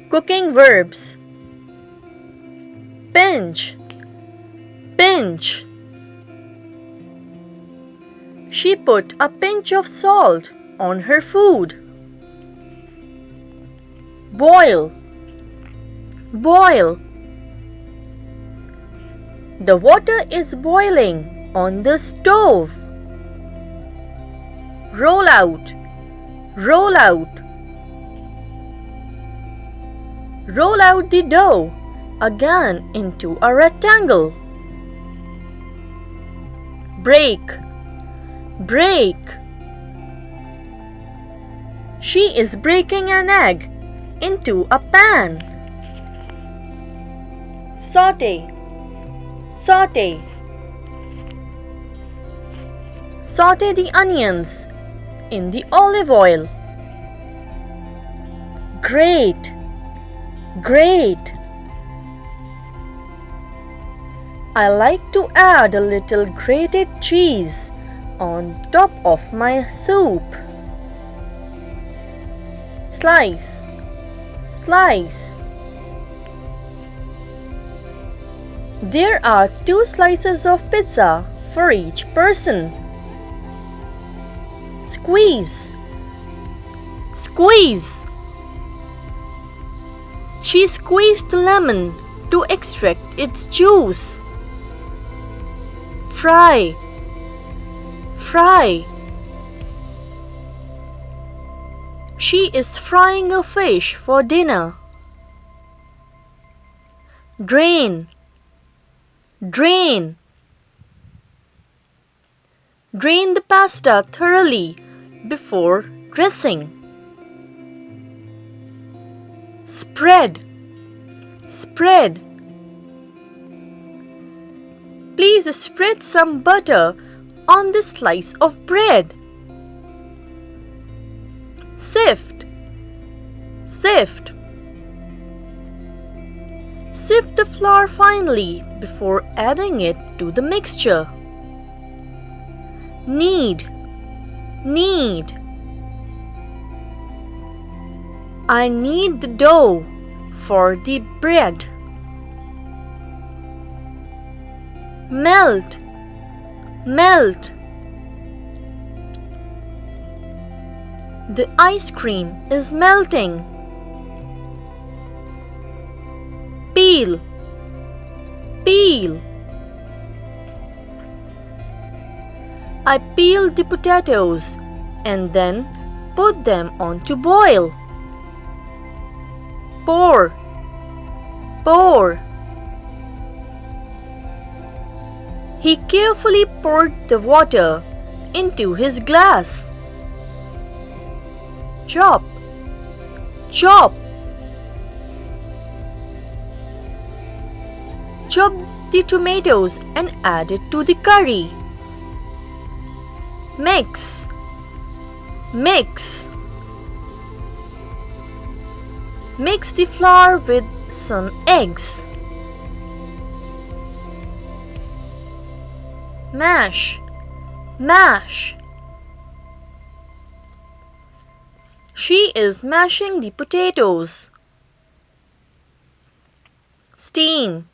Cooking verbs. Pinch, pinch. She put a pinch of salt on her food. Boil, boil. The water is boiling on the stove. Roll out, roll out. Roll out the dough again into a rectangle. Break, break. She is breaking an egg into a pan. Saute, saute. Saute the onions in the olive oil. Grate, grate. I like to add a little grated cheese on top of my soup. Slice, slice. There are 2 slices of pizza for each person. Squeeze, squeeze. She squeezed the lemon to extract its juice. Fry, fry. She is frying a fish for dinner. Drain, drain. Drain the pasta thoroughly before dressing. Spread, spread. Please spread some butter on this slice of bread. Sift, sift. Sift the flour finely before adding it to the mixture. Knead, knead. I knead the dough for the bread. Melt, melt. The ice cream is melting. Peel, peel. I peeled the potatoes and then put them on to boil. Pour, pour. He carefully poured the water into his glass. Chop, chop. Chop the tomatoes and add it to the curry. Mix, mix. Mix the flour with some eggs. Mash, mash. She is mashing the potatoes. Steam,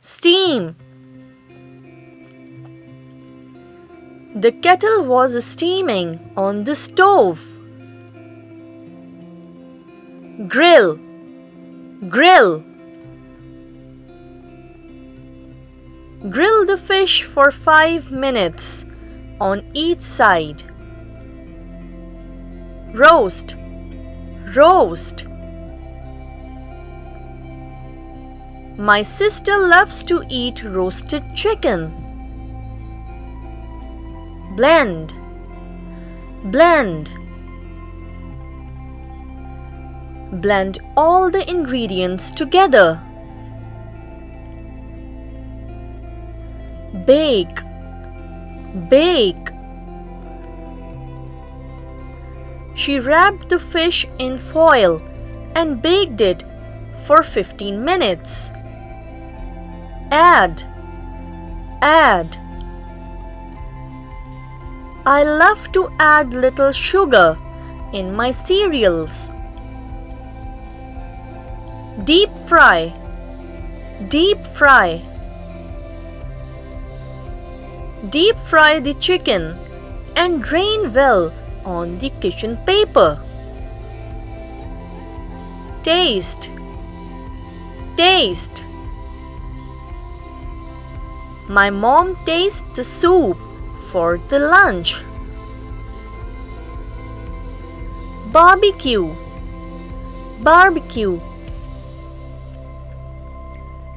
steam. The kettle was steaming on the stove. Grill, grill. Grill the fish for 5 minutes on each side. Roast, roast. My sister loves to eat roasted chicken. Blend, blend. Blend all the ingredients together. Bake, bake. She wrapped the fish in foil and baked it for 15 minutes. Add, add. I love to add little sugar in my cereals. Deep fry. Deep fry. Deep fry the chicken and drain well on the kitchen paper. Taste. Taste. My mom tastes the soup for the lunch. Barbecue. Barbecue.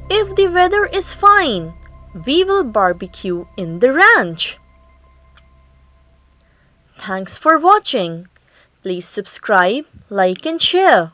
If the weather is fine, we will barbecue in the ranch. Thanks for watching. Please subscribe, like and share.